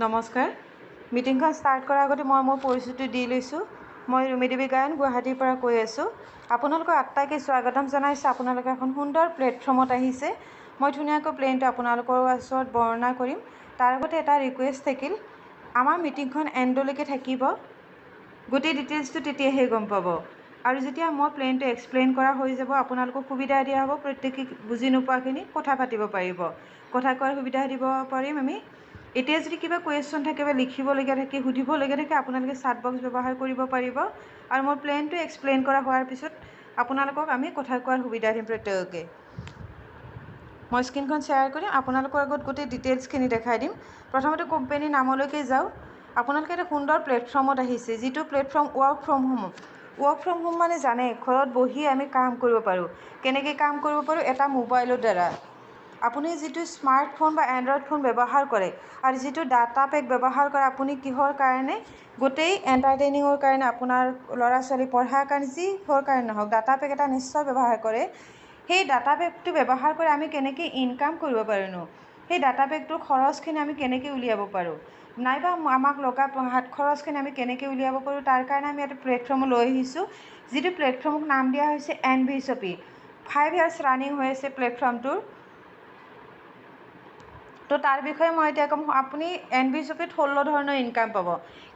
নমস্কাৰ। মিটিংখন ষ্টাৰ্ট কৰাৰ আগতে মই মোৰ পৰিচয়টো দি লৈছোঁ। মই ৰুমিদেৱী গায়ন গুৱাহাটীৰ পৰা কৈ আছোঁ। আপোনালোকক আটাইকে স্বাগতম জনাইছোঁ। আপোনালোকে এখন সুন্দৰ প্লেটফৰ্মত আহিছে। মই ধুনীয়াকৈ প্লেনটো আপোনালোকৰ ওচৰত বৰ্ণনা কৰিম। তাৰ আগতে এটা ৰিকুৱেষ্ট থাকিল, আমাৰ মিটিংখন এণ্ডলৈকে থাকিব। গোটেই ডিটেইলছটো তেতিয়াহে গম পাব। আৰু যেতিয়া মই প্লেনটো এক্সপ্লেইন কৰা হৈ যাব, আপোনালোকক সুবিধা দিয়া হ'ব। প্ৰত্যেকে বুজি নোপোৱাখিনি কথা পাতিব পাৰিব, কথা কোৱাৰ সুবিধা দিব পাৰিম আমি। এতিয়া যদি কিবা কুৱেশ্যন থাকে বা লিখিবলগীয়া থাকে, সুধিবলগীয়া থাকে, আপোনালোকে চাট বক্স ব্যৱহাৰ কৰিব পাৰিব। আৰু মোৰ প্লেনটো এক্সপ্লেইন কৰা হোৱাৰ পিছত আপোনালোকক আমি কথা কোৱাৰ সুবিধা দিম প্ৰত্যেককে। মই স্ক্ৰীনখন শ্বেয়াৰ কৰিম, আপোনালোকৰ আগত গোটেই ডিটেইলছখিনি দেখাই দিম। প্ৰথমতে কোম্পানীৰ নামলৈকে যাওঁ। আপোনালোকে এটা সুন্দৰ প্লেটফৰ্মত আহিছে, যিটো platform work from home. Work from home মানে জানে, ঘৰত বহি আমি কাম কৰিব পাৰোঁ। কেনেকৈ কাম কৰিব পাৰোঁ? এটা মোবাইলৰ দ্বাৰা। আপুনি যিটো স্মাৰ্টফোন বা এণ্ড্ৰইড ফোন ব্যৱহাৰ কৰে আৰু যিটো ডাটা পেক ব্যৱহাৰ কৰে, আপুনি কিহৰ কাৰণে? গোটেই এণ্টাৰটেইনিঙৰ কাৰণে, আপোনাৰ ল'ৰা ছোৱালী পঢ়াৰ কাৰণে, যিহৰ কাৰণে নহওক, ডাটা পেক এটা নিশ্চয় ব্যৱহাৰ কৰে। সেই ডাটা পেকটো ব্যৱহাৰ কৰি আমি কেনেকৈ ইনকাম কৰিব পাৰোঁনো? সেই ডাটা পেকটোৰ খৰচখিনি আমি কেনেকৈ উলিয়াব পাৰোঁ? নাইবা আমাক লগা হাত খৰচখিনি আমি কেনেকৈ উলিয়াব পাৰোঁ? তাৰ কাৰণে আমি এটা প্লেটফৰ্ম লৈ আহিছোঁ, যিটো প্লেটফৰ্মক নাম দিয়া হৈছে NVShopee। 5 years ৰানিং হৈ আছে প্লেটফৰ্মটোৰ। তো তাৰ বিষয়ে মই এতিয়া ক'ম। আপুনি NVShopee 16 ধৰণৰ ইনকাম পাব,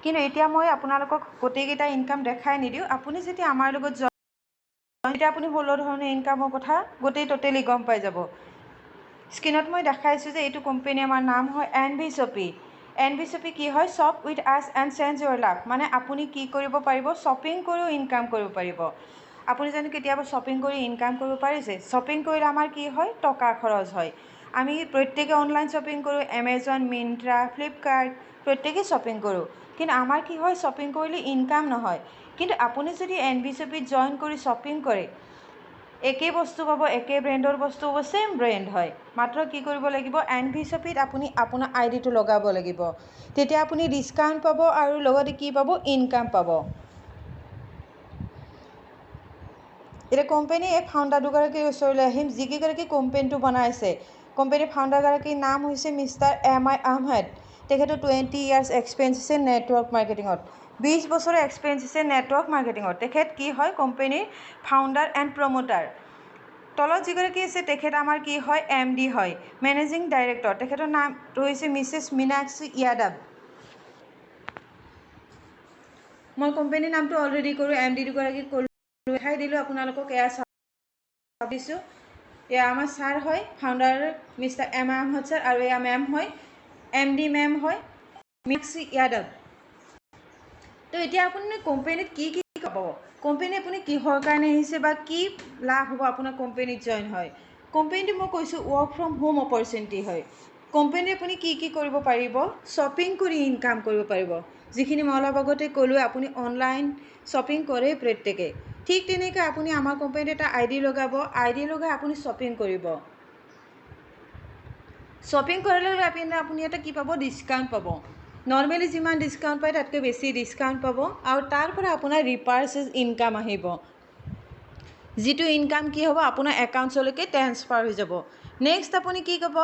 কিন্তু এতিয়া মই আপোনালোকক গোটেইকেইটা ইনকাম দেখাই নিদিওঁ। আপুনি যেতিয়া আমাৰ লগত তেতিয়া আপুনি 16 ধৰণৰ ইনকামৰ কথা গোটেই টোটেলি গম পাই যাব। স্ক্ৰীনত মই দেখাইছোঁ যে এইটো কোম্পানী, আমাৰ নাম হয় NVShopee। NVShopee কি হয়? শ্বপ উইথ আছ এণ্ড চেঞ্জ ইউৰ লাভ। মানে আপুনি কি কৰিব পাৰিব? শ্বপিং কৰিও ইনকাম কৰিব পাৰিব। আপুনি জানো কেতিয়াবা শ্বপিং কৰি ইনকাম কৰিব পাৰিছে? শ্বপিং কৰিলে আমাৰ কি হয়? টকা খৰচ হয়। আমি প্ৰত্যেকে অনলাইন শ্বপিং কৰোঁ, এমেজন, মিন্ত্ৰা, ফ্লিপকাৰ্ট, প্ৰত্যেকেই শ্বপিং কৰোঁ। কিন্তু আমাৰ কি হয়? শ্বপিং কৰিলে ইনকাম নহয়। কিন্তু আপুনি যদি NVShopee জইন কৰি শ্বপিং কৰে, একেই বস্তু পাব, একে ব্ৰেণ্ডৰ বস্তু পাব, ছেইম ব্ৰেণ্ড হয়। মাত্ৰ কি কৰিব লাগিব? NVShopee আপুনি আপোনাৰ ID টো লগাব লাগিব। তেতিয়া আপুনি ডিছকাউণ্ট পাব আৰু লগতে কি পাব? ইনকাম পাব। এতিয়া কোম্পানীৰ এই ফাউণ্ডাৰ দুগৰাকীৰ ওচৰলৈ আহিম, যিকেইগৰাকী কোম্পানীটো বনাইছে। কোম্পানীৰ ফাউণ্ডাৰগৰাকীৰ নাম হৈছে মিষ্টাৰ MI আহমেদ। তেখেতৰ 20 years এক্সপিৰিয়েঞ্চ আছে নেটৱৰ্ক মাৰ্কেটিঙত। 20 বছৰৰ এক্সপিৰিয়েঞ্চ আছে নেটৱৰ্ক মাৰ্কেটিঙত। তেখেত কি হয়? কোম্পানীৰ ফাউণ্ডাৰ এণ্ড প্ৰমোটাৰ। তলত যিগৰাকী আছে, তেখেত আমাৰ কি হয়? MD হয়, মেনেজিং ডাইৰেক্টৰ। তেখেতৰ নাম হৈছে মিছেছ মীনাক্ষী যাদৱ। মই কোম্পানীৰ নামটো অলৰেডি কৰোঁ, MD দুগৰাকীক ক'লোঁ, দেখাই দিলোঁ আপোনালোকক। এয়া ভাবিছোঁ, এয়া আমাৰ ছাৰ হয়, founder mister MI Ahmed sir, আৰু এয়া মেম হয়, MD মেম হয়, মীনাক্ষী যাদৱ। তো এতিয়া আপুনি কোম্পানীত কি কি পাব? কোম্পানী আপুনি কিহৰ কাৰণে আহিছে বা কি লাভ হ'ব আপোনাৰ কোম্পানীত জইন হয়? কোম্পানীটো মই কৈছোঁ ৱৰ্ক ফ্ৰম হোম অপৰচুনিটি হয়। কোম্পানীত আপুনি কি কি কৰিব পাৰিব? শ্বপিং কৰি ইনকাম কৰিব পাৰিব। যিখিনি মই অলপ আগতে ক'লোঁ, আপুনি অনলাইন শ্বপিং কৰে প্ৰত্যেকে। ঠিক তেনেকৈ আপুনি আমাৰ কোম্পানীত এটা ID লগাব। ID লগাই আপুনি শ্বপিং কৰিব। শ্বপিং কৰাৰ লগে লগে আপুনি এটা কি পাব? ডিছকাউণ্ট পাব। নৰ্মেলি যিমান ডিছকাউণ্ট পায় তাতকৈ বেছি ডিছকাউণ্ট পাব। আৰু তাৰ পৰা আপোনাৰ ৰিপাৰ্চেছ ইনকাম আহিব, যিটো ইনকাম কি হ'ব? আপোনাৰ একাউণ্টছলৈকে ট্ৰেন্সফাৰ হৈ যাব। নেক্সট আপুনি কি ক'ব?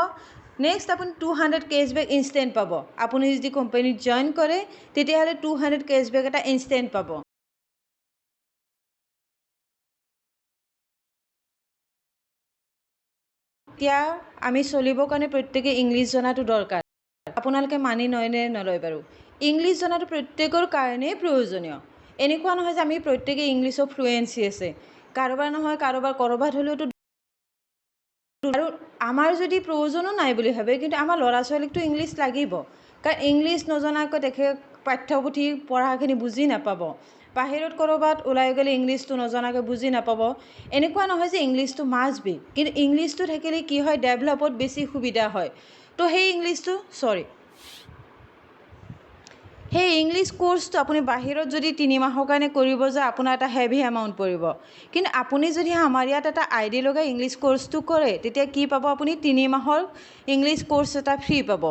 নেক্সট আপুনি 200 কেছবেক ইনষ্টেণ্ট পাব। আপুনি যদি কোম্পানীত জইন কৰে, তেতিয়াহ'লে 200 কেছবেক এটা ইনষ্টেণ্ট পাব। এতিয়া আমি চলিবৰ কাৰণে প্ৰত্যেকে ইংলিছ জনাটো দৰকাৰ। আপোনালোকে মানি লয় নে নলয় বাৰু? ইংলিছ জনাটো প্ৰত্যেকৰ কাৰণেই প্ৰয়োজনীয়। এনেকুৱা নহয় যে আমি প্ৰত্যেকে ইংলিছৰ ফ্লুৱেঞ্চি আছে। কাৰোবাৰ নহয় কাৰোবাৰ ক'ৰবাত হ'লেওতো। আৰু আমাৰ যদি প্ৰয়োজনো নাই বুলি ভাবে, কিন্তু আমাৰ ল'ৰা ছোৱালীকতো ইংলিছ লাগিব। কাৰণ ইংলিছ নজনাকৈ তেখেত পাঠ্যপুথি পঢ়াখিনি বুজি নাপাব। বাহিৰত ক'ৰবাত ওলাই গ'লে ইংলিছটো নজনাকৈ বুজি নাপাব। এনেকুৱা নহয় যে ইংলিছটো মাষ্ট বি, কিন্তু ইংলিছটো থাকিলে কি হয়? ডেভেলপত বেছি সুবিধা হয়। তো সেই ইংলিছ কোৰ্চটো আপুনি বাহিৰত যদি 3 মাহৰ কাৰণে কৰিব যায়, আপোনাৰ এটা হেভি এমাউণ্ট পৰিব। কিন্তু আপুনি যদি আমাৰ ইয়াত এটা ID লগাই ইংলিছ কোৰ্চটো কৰে, তেতিয়া কি পাব? আপুনি 3 মাহৰ ইংলিছ কোৰ্চ এটা ফ্ৰী পাব।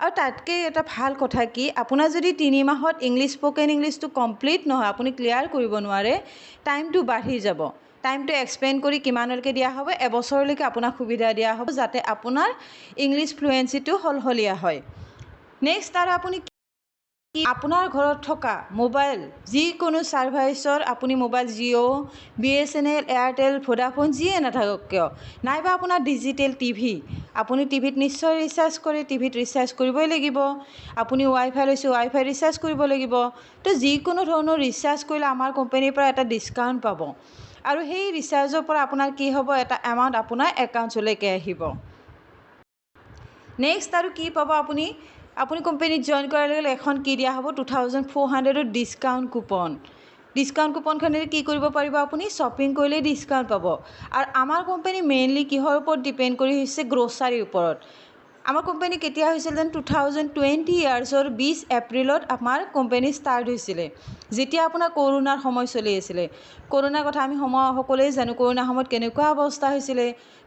আৰু তাতকৈ এটা ভাল কথা কি, আপোনাৰ যদি 3 মাহত স্প'কেন ইংলিছটো কমপ্লিট নহয়, আপুনি ক্লিয়াৰ কৰিব নোৱাৰে, টাইমটো বাঢ়ি যাব। টাইমটো এক্সপেণ্ড কৰি কিমানলৈকে দিয়া হ'ব? এবছৰলৈকে আপোনাক সুবিধা দিয়া হ'ব, যাতে আপোনাৰ ইংলিছ ফ্লুৱেঞ্চিটো সলসলীয়া হয়। নেক্সট আৰু আপুনি আপোনাৰ ঘৰত থকা মোবাইল যিকোনো ছাৰ্ভিচৰ আপুনি mobile Jio' BSNL Airtel Vodafone যিয়ে নাথাকক কিয় নাইবা আপোনাৰ ডিজিটেল টিভি আপুনি টিভিত নিশ্চয় ৰিচাৰ্জ কৰে টিভিত ৰিচাৰ্জ কৰিবই লাগিব আপুনি ৱাইফাই লৈছে ৱাইফাই ৰিচাৰ্জ কৰিব লাগিব তো যিকোনো ধৰণৰ ৰিচাৰ্জ কৰিলে আমাৰ কোম্পানীৰ পৰা এটা ডিছকাউণ্ট পাব আৰু সেই ৰিচাৰ্জৰ পৰা আপোনাৰ কি হ'ব এটা এমাউণ্ট আপোনাৰ একাউণ্টলৈকে আহিব নেক্সট আৰু কি পাব আপুনি কোম্পানীত জইন কৰাৰ লগে লগে এখন কি দিয়া হ'ব 2400 ডিছকাউণ্ট কুপনখনেৰে কি কৰিব পাৰিব আপুনি শ্বপিং কৰিলে ডিছকাউণ্ট পাব আৰু আমাৰ কোম্পানী মেইনলি কিহৰ ওপৰত ডিপেণ্ড কৰি হৈছে গ্ৰ'চাৰীৰ ওপৰত আমাৰ কোম্পানী কেতিয়া হৈছিল যেন 2020 ইয়াৰ্ছৰ 20 এপ্ৰিলত আমাৰ কোম্পানী ষ্টাৰ্ট হৈছিলে যেতিয়া আপোনাৰ কৰোণাৰ সময় চলি আছিলে কৰোণাৰ কথা আমি সকলোৱে জানো কৰোণাৰ সময়ত কেনেকুৱা অৱস্থা হৈছিলে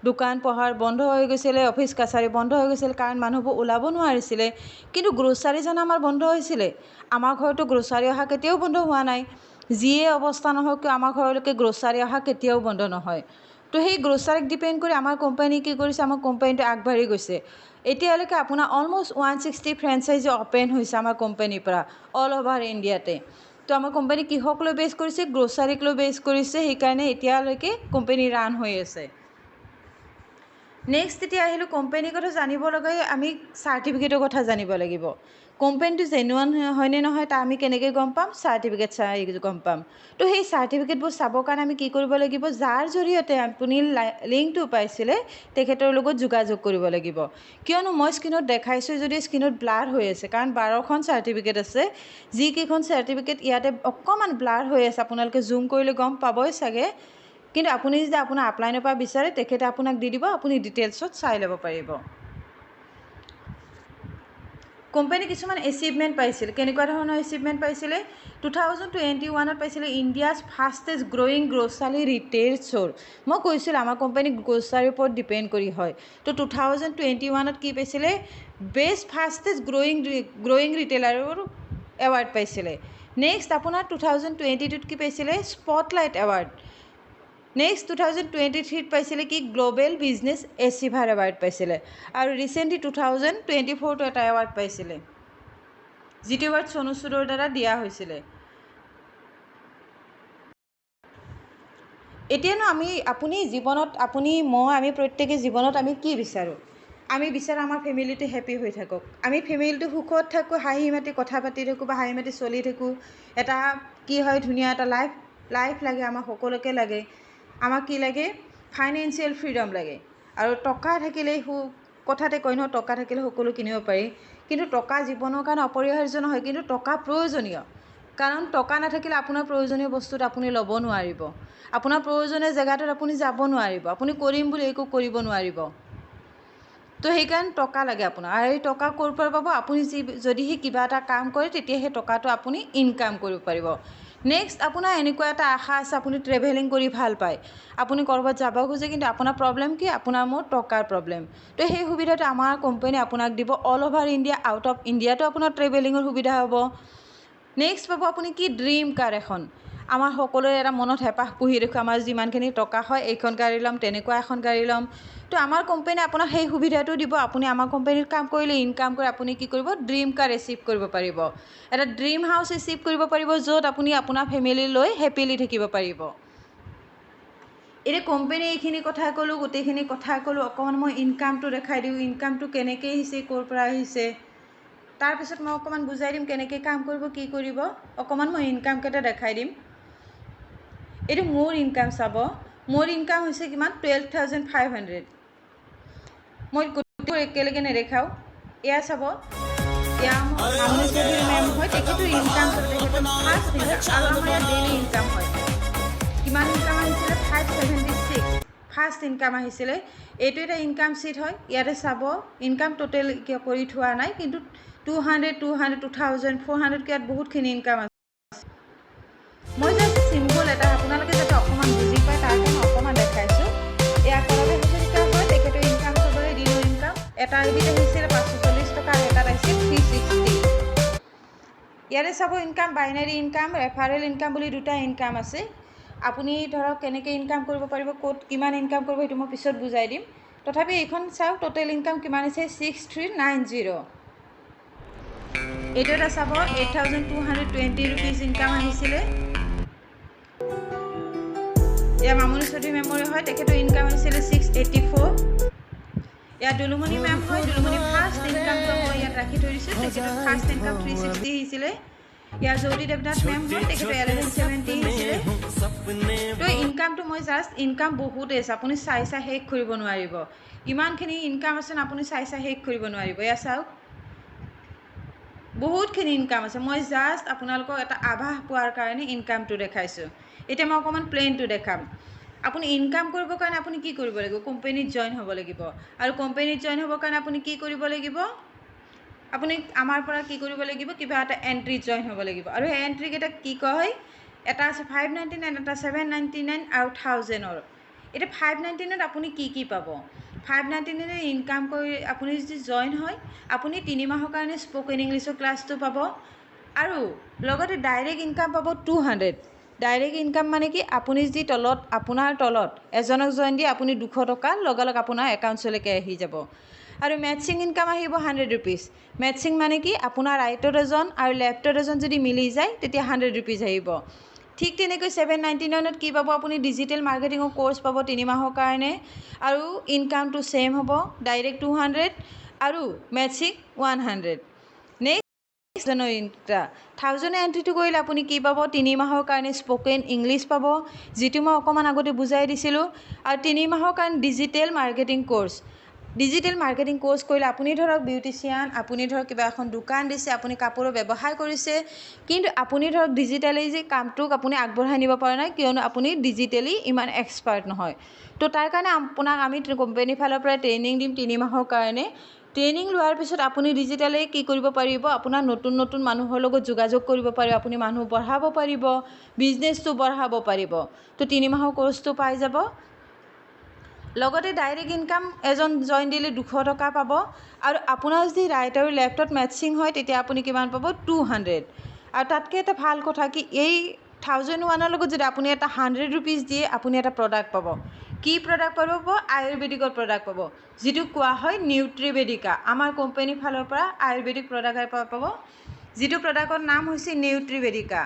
দোকান পোহাৰ বন্ধ হৈ গৈছিলে অফিচ কাছাৰী বন্ধ হৈ গৈছিল কাৰণ মানুহবোৰ ওলাব নোৱাৰিছিলে কিন্তু গ্ৰ'চাৰী যেন আমাৰ বন্ধ হৈছিলে আমাৰ ঘৰতো গ্ৰ'চাৰী অহা কেতিয়াও বন্ধ হোৱা নাই যিয়ে অৱস্থা নহওক কিয় আমাৰ ঘৰলৈকে গ্ৰ'চাৰী অহা কেতিয়াও বন্ধ নহয় তো সেই গ্ৰ'চাৰীক ডিপেণ্ড কৰি আমাৰ কোম্পানী কি কৰিছে আমাৰ কোম্পানীটো আগবাঢ়ি গৈছে এতিয়ালৈকে আপোনাৰ অলমষ্ট 160 ফ্ৰেঞ্চাইজি অ'পেন হৈছে আমাৰ কোম্পানীৰ পৰা অল অভাৰ ইণ্ডিয়াতে তো আমাৰ কোম্পানী কিহক লৈ বেছ কৰিছে গ্ৰ'চাৰীক লৈ বেছ কৰিছে সেইকাৰণে এতিয়ালৈকে কোম্পানী ৰান হৈ আছে নেক্সট এতিয়া আহিলোঁ কোম্পানীৰ কথা জানিব লগাই আমি চাৰ্টিফিকেটৰ কথা জানিব লাগিব কোম্পানীটো জেনুৱান হয়নে নহয় তা আমি কেনেকৈ গম পাম চাৰ্টিফিকেট চাই গম পাম তো সেই চাৰ্টিফিকেটবোৰ চাবৰ কাৰণে আমি কি কৰিব লাগিব যাৰ জৰিয়তে আপুনি লিংকটো পাইছিলে তেখেতৰ লগত যোগাযোগ কৰিব লাগিব কিয়নো মই স্ক্ৰীণত দেখাইছোঁ যদি স্ক্ৰীণত ব্লাৰ হৈ আছে কাৰণ 12খন চাৰ্টিফিকেট আছে যিকেইখন চাৰ্টিফিকেট ইয়াতে অকণমান ব্লাৰ হৈ আছে আপোনালোকে জুম কৰিলে গম পাবই চাগে কিন্তু আপুনি যদি আপোনাৰ আপলাইনৰ পৰা বিচাৰে তেখেতে আপোনাক দি দিব আপুনি ডিটেইলছত চাই ল'ব পাৰিব কোম্পানী কিছুমান এচিভমেণ্ট পাইছিল কেনেকুৱা ধৰণৰ এচিভমেণ্ট পাইছিলে 2021ত পাইছিলে India's fastest growing grocery retail store মই কৈছিলোঁ আমাৰ কোম্পানী গ্ৰ'চাৰীৰ ওপৰত ডিপেণ্ড কৰি হয় তো 2021ত কি পাইছিলে বেষ্ট ফাষ্টেষ্ট গ্ৰ'য়িং ৰিটেইলাৰৰ এৱাৰ্ড পাইছিলে নেক্সট আপোনাৰ 2022ত কি পাইছিলে স্পটলাইট এৱাৰ্ড নেক্সট 2023ত পাইছিলে কি গ্ল'বেল বিজনেছ এচিভাৰ এৱাৰ্ড পাইছিলে আৰু ৰিচেণ্টলি 2024টো এটা এৱাৰ্ড পাইছিলে যিটো এৱাৰ্ড সোনু সুদৰ দ্বাৰা দিয়া হৈছিলে এতিয়ানো আপুনি জীৱনত আমি প্ৰত্যেকে জীৱনত আমি কি বিচাৰোঁ আমি বিচাৰোঁ আমাৰ ফেমিলিটো হেপী হৈ থাকক আমি ফেমিলিটো সুখত থাকোঁ হাঁহি মাতি কথা পাতি থাকোঁ বা হাঁহি মাতি চলি থাকোঁ এটা কি হয় ধুনীয়া এটা লাইফ লাগে আমাক সকলোকে লাগে আমাক কি লাগে ফাইনেন্সিয়েল ফ্ৰীডম লাগে আৰু টকা থাকিলেই কথাতে কয় নহয় টকা থাকিলে সকলো কিনিব পাৰি কিন্তু টকা জীৱনৰ কাৰণে অপৰিহাৰ্য নহয় কিন্তু টকা প্ৰয়োজনীয় কাৰণ টকা নাথাকিলে আপোনাৰ প্ৰয়োজনীয় বস্তুত আপুনি ল'ব নোৱাৰিব আপোনাৰ প্ৰয়োজনীয় জেগাটোত আপুনি যাব নোৱাৰিব আপুনি কৰিম বুলি একো কৰিব নোৱাৰিব তো সেইকাৰণে টকা লাগে আপোনাৰ আৰু এই টকা ক'ৰ পৰা পাব আপুনি যদিহে কিবা এটা কাম কৰে তেতিয়া সেই টকাটো আপুনি ইনকাম কৰিব পাৰিব নেক্সট আপোনাৰ এনেকুৱা এটা আশা আছে আপুনি ট্ৰেভেলিং কৰি ভাল পায় আপুনি ক'ৰবাত যাব খোজে কিন্তু আপোনাৰ প্ৰব্লেম কি আপোনাৰ মোৰ টকাৰ প্ৰব্লেম তো সেই সুবিধাটো আমাৰ কোম্পানী আপোনাক দিব all over India out of ইণ্ডিয়াটো আপোনাৰ ট্ৰেভেলিঙৰ সুবিধা হ'ব নেক্সট পাব আপুনি কি ড্ৰিম কাৰ এখন আমাৰ সকলোৰে এটা মনত হেঁপাহ পুহি ৰাখোঁ আমাৰ যিমানখিনি টকা হয় এইখন গাড়ী ল'ম তেনেকুৱা এখন গাড়ী ল'ম তো আমাৰ কোম্পানীয়ে আপোনাক সেই সুবিধাটো দিব আপুনি আমাৰ কোম্পানীত কাম কৰিলে ইনকাম কৰি আপুনি কি কৰিব ড্ৰিম কাৰ ৰিচিভ কৰিব পাৰিব এটা ড্ৰিম হাউচ ৰিচিভ কৰিব পাৰিব য'ত আপুনি আপোনাৰ ফেমিলি লৈ হেপিলি থাকিব পাৰিব এতিয়া কোম্পানী এইখিনি কথা ক'লোঁ গোটেইখিনি কথা ক'লোঁ অকণমান মই ইনকামটো দেখাই দিওঁ ইনকামটো কেনেকৈ আহিছে ক'ৰ পৰা আহিছে তাৰপিছত মই অকণমান বুজাই দিম কেনেকৈ কাম কৰিব কি কৰিব অকণমান মই ইনকামকেইটা দেখাই দিম এইটো মোৰ ইনকাম চাব মোৰ ইনকাম হৈছে কিমান 12,500 মই গোটেইবোৰ একেলগে নেদেখাওঁ এয়া চাব এয়া মামনি চৌধুৰী মেম হয় তেখেতৰ ইনকাম তেখেতৰ ফাৰ্ষ্ট ইনকাম আৰু আমাৰ ইয়াত ডেইলি ইনকাম হয় কিমান ইনকাম আহিছিলে 576 ফাৰ্ষ্ট ইনকাম আহিছিলে এইটো এটা ইনকাম শ্বীট হয় ইয়াতে চাব ইনকাম টোটেল কৰি থোৱা নাই কিন্তু 200, 2,400 ইয়াত বহুতখিনি ইনকাম আছে মই জাষ্ট চিম্পল এটা আপোনালোকে যাতে অকণমান বুজি পায় তাৰ কাৰণে অকণমান দেখাইছোঁ এয়া কলমে হাজৰিকা হয় তেখেতৰ ইনকাম চবৰে দিনৰ ইনকাম এটা এবিধ আহিছিলে 540 টকা আৰু এটাত আহিছিল 360 ইয়াতে চাব income binary income referral income বুলি দুটা ইনকাম আছে আপুনি ধৰক কেনেকৈ ইনকাম কৰিব পাৰিব ক'ত কিমান ইনকাম কৰিব সেইটো মই পিছত বুজাই দিম তথাপি এইখন চাওক টোটেল ইনকাম কিমান হৈছে 6390 এইটো এটা চাব 8,220 rupees ইনকাম আহিছিলে এয়া মামনি চৌধুৰী মেমৰি হয় তেখেতৰ ইনকাম আহিছিলে 684 এয়া দুলুমণি মেম হয় দুলুমণি ফাৰ্ষ্ট ইনকামটো মই ইয়াত ৰাখি থৈ দিছোঁ তেখেতৰ ফাৰ্ষ্ট ইনকাম 360 আহিছিলে ইয়াৰ জ্যোতি দেৱনাথ মেম হয় তেখেতৰ 1170 আহিছিলে তো ইনকামটো মই জাষ্ট ইনকাম বহুত আছে আপুনি চাই শেষ কৰিব নোৱাৰিব ইমানখিনি ইনকাম আছে আপুনি চাই শেষ কৰিব নোৱাৰিব এয়া চাওক বহুতখিনি ইনকাম আছে মই জাষ্ট আপোনালোকক এটা আভাস পোৱাৰ কাৰণে ইনকামটো দেখাইছোঁ এতিয়া মই অকণমান প্লেনটো দেখাম আপুনি ইনকাম কৰিবৰ কাৰণে আপুনি কি কৰিব লাগিব কোম্পানীত জইন হ'ব লাগিব আৰু কোম্পানীত জইন হ'বৰ কাৰণে আপুনি কি কৰিব লাগিব আপুনি আমাৰ পৰা কি কৰিব লাগিব কিবা এটা এণ্ট্ৰি জইন হ'ব লাগিব আৰু সেই এণ্ট্ৰিকেইটা কি কয় এটা আছে 599 এটা 799 আৰু 1000ৰ এতিয়া 599ত আপুনি কি পাব 599 ইনকাম কৰি আপুনি যদি জইন হয় আপুনি 3 মাহৰ কাৰণে স্পোকেন ইংলিছৰ ক্লাছটো পাব আৰু লগতে ডাইৰেক্ট ইনকাম পাব 200 ডাইৰেক্ট ইনকাম মানে কি আপুনি যদি আপোনাৰ তলত এজনক জইন দিয়ে আপুনি 200 টকা লগালগ আপোনাৰ একাউণ্টলৈকে আহি যাব আৰু মেটচিং ইনকাম আহিব 100 rupees মেটচিং মানে কি আপোনাৰ ৰাইটত এজন আৰু লেফ্টত এজন যদি মিলি যায় তেতিয়া 100 rupees আহিব ঠিক তেনেকৈ 799ত কি পাব আপুনি ডিজিটেল মাৰ্কেটিঙৰ কোৰ্চ পাব 3 মাহৰ কাৰণে আৰু ইনকামটো সেম হ'ব ডাইৰেক্ট 200 আৰু মেটচিং 100 নেক্সট 1000 এণ্ট্ৰিটো কৰিলে আপুনি কি পাব 3 মাহৰ কাৰণে স্পোকেন ইংলিছ পাব যিটো মই অকণমান আগতে বুজাই দিছিলোঁ আৰু 3 মাহৰ কাৰণে ডিজিটেল মাৰ্কেটিং কোৰ্চ কৰিলে আপুনি ধৰক বিউটিচিয়ান আপুনি ধৰক কিবা এখন দোকান দিছে আপুনি কাপোৰৰ ব্যৱসায় কৰিছে কিন্তু আপুনি ধৰক ডিজিটেলি যে কামটোক আপুনি আগবঢ়াই নিব পৰা নাই কিয়নো আপুনি ডিজিটেলি ইমান এক্সপাৰ্ট নহয় তো তাৰ কাৰণে আপোনাক আমি কোম্পানীৰ ফালৰ পৰা ট্ৰেইনিং দিম 3 মাহৰ কাৰণে ট্ৰেইনিং লোৱাৰ পিছত আপুনি ডিজিটেলি কি কৰিব পাৰিব আপোনাৰ নতুন মানুহৰ লগত যোগাযোগ কৰিব পাৰিব আপুনি মানুহ বঢ়াব পাৰিব বিজনেছটো বঢ়াব পাৰিব তো 3 মাহৰ কোৰ্চটো পাই যাব লগতে ডাইৰেক্ট ইনকাম এজন জইন দিলে 200 টকা পাব আৰু আপোনাৰ যদি ৰাইট আৰু লেফ্টত মেটচিং হয় তেতিয়া আপুনি কিমান পাব 200 আৰু তাতকৈ এটা ভাল কথা কি এই 1001ৰ লগত যদি আপুনি এটা 100 rupees দিয়ে আপুনি এটা প্ৰডাক্ট পাব কি প্ৰডাক্ট পাব আয়ুৰ্বেদিকৰ প্ৰডাক্ট পাব যিটো কোৱা হয় নিউট্ৰিবেদিকা আমাৰ কোম্পানীৰ ফালৰ পৰা আয়ুৰ্বেদিক প্ৰডাক্ট পাব যিটো প্ৰডাক্টৰ নাম হৈছে নিউট্ৰিবেদিকা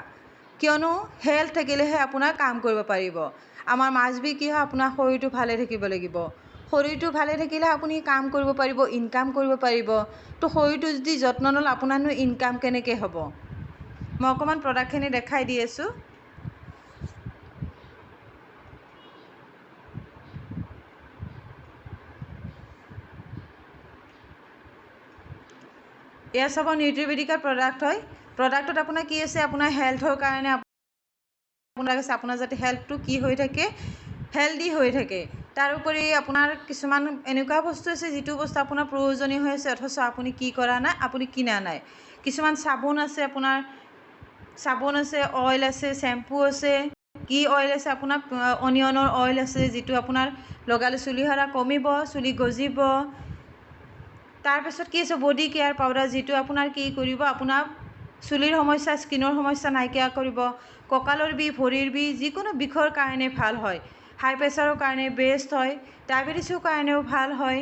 কিয়নো হেল্থ থাকিলেহে আপোনাৰ কাম কৰিব পাৰিব আমাৰ মাছবি কি হয় আপোনাৰ শৰীৰটো ভালে থাকিব লাগিব শৰীৰটো ভালে থাকিলে আপুনি কাম কৰিব পাৰিব ইনকাম কৰিব পাৰিব তো শৰীৰটো যদি যত্ন নলয় আপোনাৰনো ইনকাম কেনেকৈ হ'ব মই অকণমান প্ৰডাক্টখিনি দেখাই দি আছোঁ এয়া চাব নিউট্ৰিবেদিকাৰ প্ৰডাক্ট হয় প্ৰডাক্টত আপোনাৰ কি আছে আপোনাৰ হেল্থৰ কাৰণে আপোনাৰ যাতে হেল্থটো কি হৈ থাকে হেল্ডি হৈ থাকে তাৰোপৰি আপোনাৰ কিছুমান এনেকুৱা বস্তু আছে যিটো বস্তু আপোনাৰ প্ৰয়োজনীয় হৈ আছে অথচ আপুনি কি কৰা নাই আপুনি কিনা নাই কিছুমান চাবোন আছে আপোনাৰ চাবোন আছে অইল আছে শ্বেম্পু আছে কি অইল আছে আপোনাৰ অনিয়নৰ অইল আছে যিটো আপোনাৰ লগালে চুলি সৰা কমিব চুলি গজিব তাৰপিছত কি আছে বডি কেয়াৰ পাউডাৰ যিটো আপোনাৰ কি কৰিব আপোনাৰ চুলিৰ সমস্যা স্কিনৰ সমস্যা নাইকিয়া কৰিব কঁকালৰ বিষ ভৰিৰ বিষ যিকোনো বিষৰ কাৰণে ভাল হয় হাই প্ৰেছাৰৰ কাৰণে বেষ্ট হয় ডায়েবেটিছৰ কাৰণেও ভাল হয়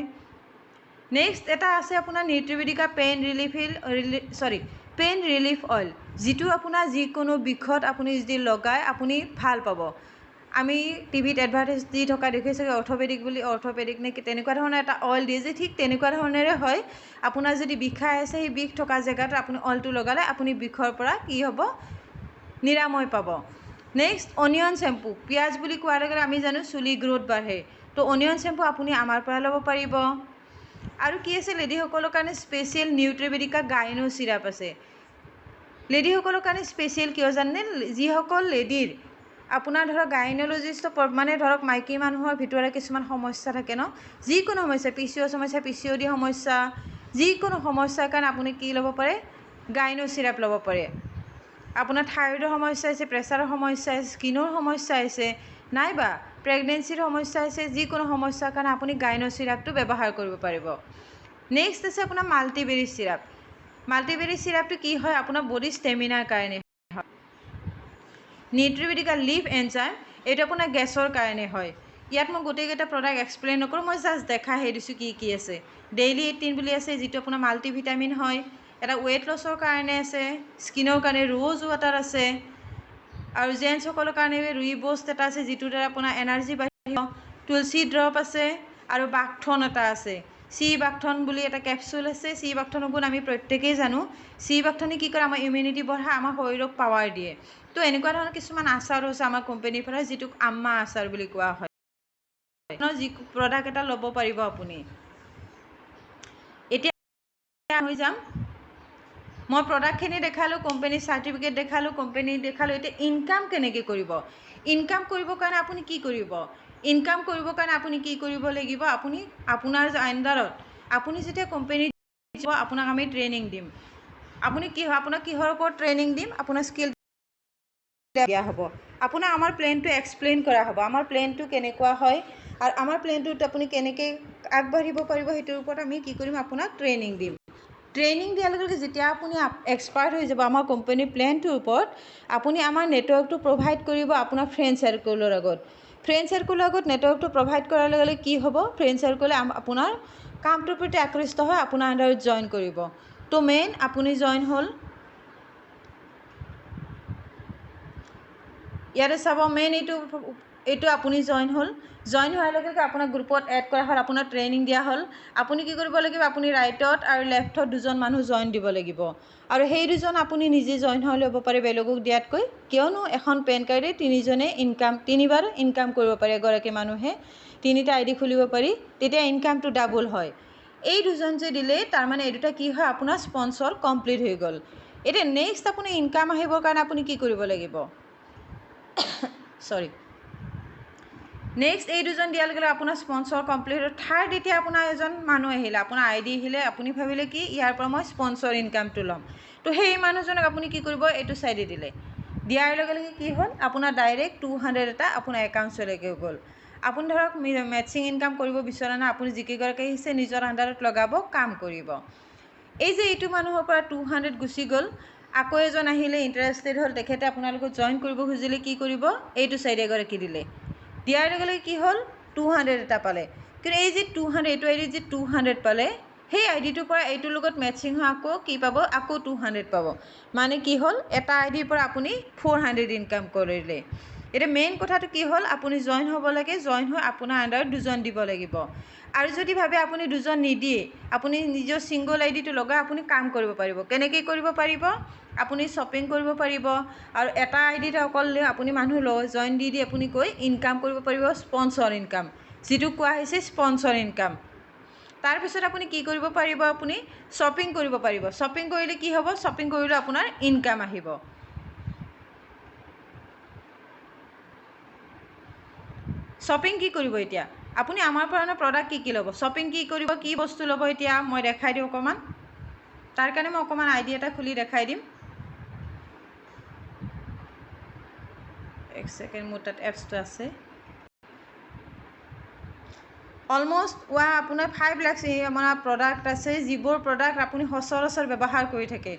নেক্সট এটা আছে আপোনাৰ নিউট্ৰিবেদিকা পেইন ৰিলিফ অইল যিটো আপোনাৰ যিকোনো বিষত আপুনি যদি লগায় আপুনি ভাল পাব আমি টিভিত এডভাৰটাইজ দি থকা দেখিছোঁ অৰ্থপেডিক নে তেনেকুৱা ধৰণৰ এটা অইল দিয়ে যে ঠিক তেনেকুৱা ধৰণেৰে হয় আপোনাৰ যদি বিষাই আছে সেই বিষ থকা জেগাত আপুনি অইলটো লগালে আপুনি বিষৰ পৰা কি হ'ব নিৰাময় পাব নেক্সট অনিয়ন শ্বেম্পু পিঁয়াজ বুলি কোৱাৰ লগে আমি জানো চুলি গ্ৰোথ বাঢ়ে তো অনিয়ন শ্বেম্পু আপুনি আমাৰ পৰা ল'ব পাৰিব আৰু কি আছে লেডিসকলৰ কাৰণে স্পেচিয়েল নিউট্ৰিবেদিকা গাইনো চিৰাপ আছে লেডিসকলৰ কাৰণে স্পেচিয়েল কিয় জানে যিসকল লেডিৰ আপোনাৰ ধৰক গাইনলজিষ্ট মানে ধৰক মাইকী মানুহৰ ভিতৰত কিছুমান সমস্যা থাকে ন যিকোনো সমস্যা পিচিঅ'ছ সমস্যা পিচিঅ'ডি সমস্যা যিকোনো সমস্যাৰ কাৰণে আপুনি কি ল'ব পাৰে গাইনো চিৰাপ ল'ব পাৰে আপোনাৰ থাইৰয়ডৰ সমস্যা আছে প্ৰেছাৰৰ সমস্যা আছে স্কিনৰ সমস্যা আছে নাইবা প্ৰেগনেঞ্চিৰ সমস্যা আছে যিকোনো সমস্যাৰ কাৰণে আপুনি গাইনো চিৰাপটো ব্যৱহাৰ কৰিব পাৰিব নেক্সট আছে আপোনাৰ মাল্টিবেৰী চিৰাপটো কি হয় আপোনাৰ বডি ষ্টেমিনাৰ কাৰণে হয় নিউট্ৰিবেদিকা লিভ এনজাইম এইটো আপোনাৰ গেছৰ কাৰণে হয় ইয়াত মই গোটেইকেইটা প্ৰডাক্ট এক্সপ্লেইন নকৰোঁ মই জাষ্ট দেখাই দিছোঁ কি আছে ডেইলি 18 বুলি আছে যিটো আপোনাৰ মাল্টিভিটামিন হয় এটা ৱেইট লছৰ কাৰণে আছে, স্কিনৰ কাৰণে ৰ'জ ৱাটাৰ আছে, আৰু জেণ্টছসকলৰ কাৰণে ৰুইবষ্ট এটা আছে যিটোৰ দ্বাৰা আপোনাৰ এনাৰ্জি বাঢ়িব, তুলসী ড্ৰপ আছে, আৰু বাকথন এটা আছে। চি বাকথন বুলি এটা কেপচুল আছে। চি বাকথনৰ গুণ আমি প্ৰত্যেকেই জানো। চি বাকথনে কি কৰে, আমাৰ ইমিউনিটি বঢ়ায়, আমাৰ শৰীৰক পাৱাৰ দিয়ে। তো এনেকুৱা ধৰণৰ কিছুমান আচাৰো আছে আমাৰ কোম্পানীৰ পৰা, যিটোক আম্মা আচাৰ বুলি কোৱা হয়। যি প্ৰডাক্ট এটা ল'ব পাৰিব আপুনি। এতিয়া হৈ যাম, মই প্ৰডাক্টখিনি দেখালোঁ, কোম্পানীৰ চাৰ্টিফিকেট দেখালোঁ, কোম্পানী দেখালোঁ। এতিয়া ইনকাম কেনেকৈ কৰিব? ইনকাম কৰিবৰ কাৰণে আপুনি কি কৰিব? ইনকাম কৰিবৰ কাৰণে আপুনি কি কৰিব লাগিব? আপুনি আপোনাৰ আণ্ডাৰত আপুনি যেতিয়া কোম্পানীত যাব, আপোনাক আমি ট্ৰেইনিং দিম। আপুনি কি হয়, আপোনাক কিহৰ ওপৰত ট্ৰেইনিং দিম? আপোনাৰ স্কিল দিয়া হ'ব। আপোনাক আমাৰ প্লেনটো এক্সপ্লেইন কৰা হ'ব, আমাৰ প্লেনটো কেনেকুৱা হয়, আৰু আমাৰ প্লেনটোত আপুনি কেনেকৈ আগবাঢ়িব পাৰিব, সেইটোৰ ওপৰত আমি কি কৰিম, আপোনাক ট্ৰেইনিং দিম। ট্ৰেইনিং দিয়াৰ লগে লগে যেতিয়া আপুনি এক্সপাৰ্ট হৈ যাব আমাৰ কোম্পানীৰ প্লেনটোৰ ওপৰত, আপুনি আমাৰ নেটৱৰ্কটো প্ৰভাইড কৰিব আপোনাৰ ফ্ৰেণ্ড চাৰ্কলৰ আগত। ফ্ৰেণ্ড চাৰ্কলৰ আগত নেটৱৰ্কটো প্ৰভাইড কৰাৰ লগে লগে কি হ'ব, ফ্ৰেণ্ড চাৰ্কলে আপোনাৰ কামটোৰ প্ৰতি আকৃষ্ট হৈ আপোনাৰ আণ্ডাৰত জইন কৰিব। তো মেইন আপুনি জইন হ'ল, ইয়াতে চাব, মেইন এইটো আপুনি জইন হ'ল। জইন হোৱাৰ লগে লগে আপোনাক গ্ৰুপত এড কৰা হ'ল, আপোনাক ট্ৰেইনিং দিয়া হ'ল। আপুনি কি কৰিব লাগিব, আপুনি ৰাইটত আৰু লেফ্টত দুজন মানুহ জইন দিব লাগিব, আৰু সেই দুজন আপুনি নিজে জইন হৈ ল'ব পাৰে বেলেগক দিয়াতকৈ। কিয়নো এখন পেন কাৰ্ডে তিনিবাৰ ইনকাম কৰিব পাৰে। এগৰাকী মানুহে 3টা ID খুলিব পাৰি, তেতিয়া ইনকামটো ডাবল হয়। এই দুজন যে দিলে, তাৰমানে এই দুটা কি হয়, আপোনাৰ স্পনচৰ কমপ্লিট হৈ গ'ল। এতিয়া নেক্সট আপুনি ইনকাম আহিবৰ কাৰণে আপুনি কি কৰিব লাগিব, নেক্সট এই দুজন দিয়াৰ লগে লগে আপোনাৰ স্পনচৰ কমপ্লিট হ'ল। থাৰ্ড এতিয়া আপোনাৰ এজন মানুহ আহিলে, আপোনাৰ ID আহিলে, আপুনি ভাবিলে কি ইয়াৰ পৰা মই স্পনচৰ ইনকামটো ল'ম। তো সেই মানুহজনক আপুনি কি কৰিব, এইটো চাইডে দিলে। দিয়াৰ লগে লগে কি হ'ল, আপোনাৰ ডাইৰেক্ট 200 এটা আপোনাৰ একাউণ্টলৈকে গ'ল। আপুনি ধৰক মেটচিং ইনকাম কৰিব বিচৰা নাই, আপুনি যিকেইগৰাকী আহিছে নিজৰ আণ্ডাৰত লগাব, কাম কৰিব। এই যে এইটো মানুহৰ পৰা 200 গুচি গ'ল, আকৌ এজন আহিলে, ইণ্টাৰেষ্টেড হ'ল, তেখেতে আপোনালোকক জইন কৰিব খুজিলে, কি কৰিব, এইটো চাইডে এগৰাকী দিলে। দিয়াৰ লগে লগে কি হ'ল, 200 এটা পালে। কিন্তু এই যে 200, এইটো ID যে 200 পালে, সেই IDটোৰ পৰা এইটোৰ লগত মেটচিং হৈ আকৌ কি পাব, আকৌ 200 পাব। মানে কি হ'ল, এটা IDৰ পৰা আপুনি 400 ইনকাম কৰিলে। এতিয়া মেইন কথাটো কি হ'ল, আপুনি জইন হ'ব লাগে, জইন হৈ আপোনাৰ আণ্ডাৰত দুজন দিব লাগিব। আৰু যদি ভাবে আপুনি দুজন নিদিয়ে, আপুনি নিজৰ ছিংগল IDটো লগাই আপুনি কাম কৰিব পাৰিব। কেনেকৈ কৰিব পাৰিব, আপুনি শ্বপিং কৰিব পাৰিব, আৰু এটা IDতে অকল আপুনি মানুহ জইন দি আপুনি গৈ ইনকাম কৰিব পাৰিব, স্পনচৰ ইনকাম, যিটো কোৱা হৈছে স্পনচৰ ইনকাম। তাৰপিছত আপুনি কি কৰিব পাৰিব, আপুনি শ্বপিং কৰিব পাৰিব। শ্বপিং কৰিলে কি হ'ব, শ্বপিং কৰিলে আপোনাৰ ইনকাম আহিব। শ্বপিং কি কৰিব, এতিয়া আপুনি আমাৰ পৰা প্ৰডাক্ট কি ল'ব, শ্বপিং কি কৰিব, কি বস্তু ল'ব, এতিয়া মই দেখাই দিওঁ অকণমান। তাৰ কাৰণে মই অকণমান ID এটা খুলি দেখাই দিম। এক ছেকেণ্ড, মোৰ তাত এপছটো আছে। অলমষ্ট আপোনাৰ 5 লাখ আমাৰ প্ৰডাক্ট আছে, যিবোৰ প্ৰডাক্ট আপুনি সচৰাচৰ ব্যৱহাৰ কৰি থাকে।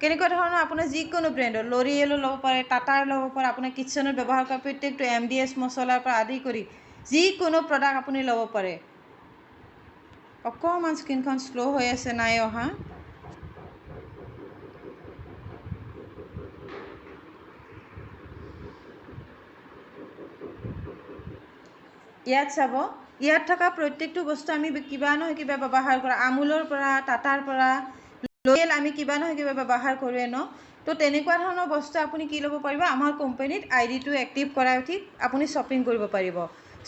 কেনেকুৱা ধৰণৰ, আপোনাৰ যিকোনো ব্ৰেণ্ডৰ, ল'ৰিয়েলো ল'ব পাৰে, টাটাৰ ল'ব পাৰে, আপোনাৰ কিটচেনত ব্যৱহাৰ কৰা প্ৰত্যেকটো MDS মছলাৰ পৰা আদি কৰি যিকোনো প্ৰডাক্ট আপুনি ল'ব পাৰে। অকণমান স্ক্ৰীনখন শ্ল' হৈ আছে, নাই অহা। ইয়াত চাব, ইয়াত থকা প্ৰত্যেকটো বস্তু আমি কিবা নহয় কিবা ব্যৱহাৰ কৰা, আমুলৰ পৰা, টাটাৰ পৰা, ল'ৰিয়েল আমি কিবা নহয় কিবা ব্যৱহাৰ কৰোঁৱে ন। তো তেনেকুৱা ধৰণৰ বস্তু আপুনি কি ল'ব পাৰিব, আমাৰ কোম্পানীত IDটো এক্টিভ কৰাই উঠি আপুনি শ্বপিং কৰিব পাৰিব।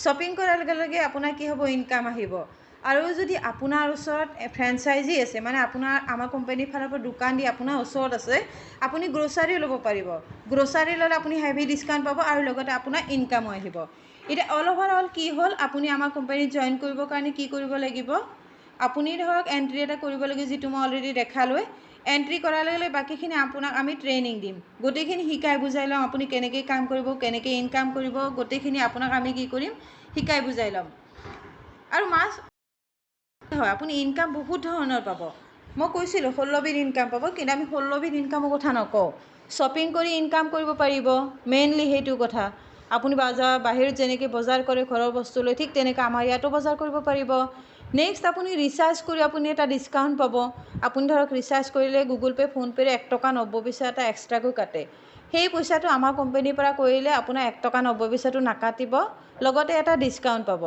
শ্বপিং কৰাৰ লগে লগে আপোনাৰ কি হ'ব, ইনকাম আহিব। আৰু যদি আপোনাৰ ওচৰত ফ্ৰেঞ্চাইজি আছে, মানে আমাৰ কোম্পানীৰ ফালৰ পৰা দোকান দি আপোনাৰ ওচৰত আছে, আপুনি গ্ৰ'চাৰীও ল'ব পাৰিব। গ্ৰ'চাৰী ল'লে আপুনি হেভি ডিছকাউণ্ট পাব, আৰু লগতে আপোনাৰ ইনকামো আহিব। এতিয়া অল কি হ'ল, আপুনি আমাৰ কোম্পানীত জইন কৰিবৰ কাৰণে কি কৰিব লাগিব, আপুনি ধৰক এণ্ট্ৰি এটা কৰিব লাগিব, যিটো মই অলৰেডি দেখালোৱে। এণ্ট্ৰি কৰাৰ লগে লগে বাকীখিনি আপোনাক আমি ট্ৰেইনিং দিম, গোটেইখিনি শিকাই বুজাই ল'ম। আপুনি কেনেকৈ কাম কৰিব, কেনেকৈ ইনকাম কৰিব, গোটেইখিনি আপোনাক আমি কি কৰিম, শিকাই বুজাই ল'ম। আৰু হয়, আপুনি ইনকাম বহুত ধৰণৰ পাব। মই কৈছিলোঁ 16 বিধ ইনকাম পাব, কিন্তু আমি 16 বিধ ইনকামৰ কথা নকওঁ। শ্বপিং কৰি ইনকাম কৰিব পাৰিব, মেইনলি সেইটো কথা। আপুনি বাহিৰত যেনেকৈ বজাৰ কৰে ঘৰৰ বস্তু লৈ, ঠিক তেনেকৈ আমাৰ ইয়াতো বজাৰ কৰিব পাৰিব। নেক্সট আপুনি ৰিচাৰ্জ কৰি আপুনি এটা ডিছকাউণ্ট পাব। আপুনি ধৰক ৰিচাৰ্জ কৰিলে গুগল পে' ফোনপে'ৰে 1 টকা 90 পইচা এটা এক্সট্ৰাকৈ কাটে। সেই পইচাটো আমাৰ কোম্পানীৰ পৰা কৰিলে আপোনাৰ 1 টকা 90 পইচাটো নাকাটিব, লগতে এটা ডিছকাউণ্ট পাব।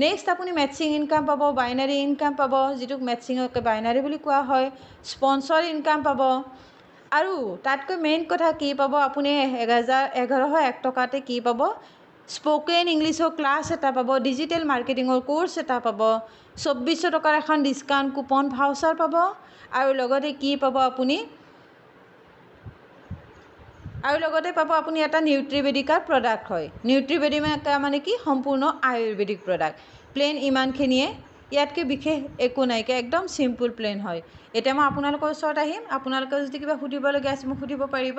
নেক্সট আপুনি মেটচিং ইনকাম পাব, বাইনাৰী ইনকাম পাব, যিটোক মেটচিঙক বাইনাৰী বুলি কোৱা হয়, স্পনচৰ ইনকাম পাব। আৰু তাতকৈ মেইন কথা কি পাব, আপুনি 1101 টকাতে কি পাব, স্পকেন ইংলিছৰ ক্লাছ এটা পাব, ডিজিটেল মাৰ্কেটিঙৰ কোৰ্চ এটা পাব, 2400 টকাৰ এখন ডিছকাউণ্ট কুপন ভাউচাৰ পাব। আৰু লগতে কি পাব আপুনি, আৰু লগতে পাব আপুনি এটা নিউট্ৰিবেদিকাৰ প্ৰডাক্ট হয়। নিউট্ৰিবেদিকা মানে কি, সম্পূৰ্ণ আয়ুৰ্বেদিক প্ৰডাক্ট। প্লেন ইমানখিনিয়ে, ইয়াতকৈ বিশেষ একো নাইকিয়া, একদম চিম্পুল প্লেন হয়। এতিয়া মই আপোনালোকৰ ওচৰত আহিম, আপোনালোকে যদি কিবা সুধিবলগীয়া আছে মোক সুধিব পাৰিব।